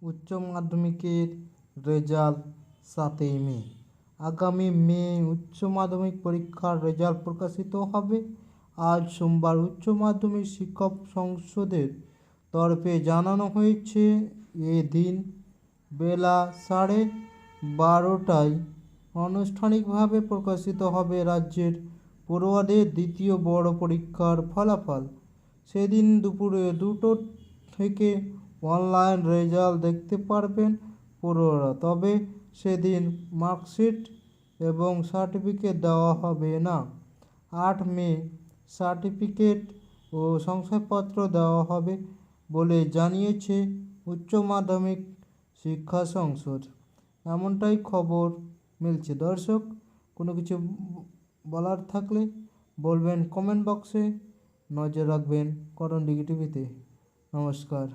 উচ্চ মাধ্যমিকের রেজাল্ট 7ই মে। আগামী মে উচ্চ মাধ্যমিক পরীক্ষার রেজাল্ট প্রকাশিত হবে। আজ সোমবার উচ্চ মাধ্যমিক শিক্ষক সংসদের তরফে জানানো হয়েছে, এদিন বেলা 12:30টায় আনুষ্ঠানিকভাবে প্রকাশিত হবে রাজ্যের পড়ুয়াদের দ্বিতীয় বড় পরীক্ষার ফলাফল। সেদিন দুপুরে 2টো থেকে অনলাইন রেজাল্ট দেখতে পারবেন পড়ুয়ারা। তবে সেদিন মার্কশিট এবং সার্টিফিকেট দেওয়া হবে না। 8 মে সার্টিফিকেট ও শংসাপত্র দেওয়া হবে বলে জানিয়েছে উচ্চ মাধ্যমিক শিক্ষা সংসদ। এমনটাই খবর মিলছে। দর্শক, কোনো কিছু বলার থাকলে বলবেন কমেন্ট বক্সে। নজর রাখবেন করণ ডিগি টিভিতে। নমস্কার।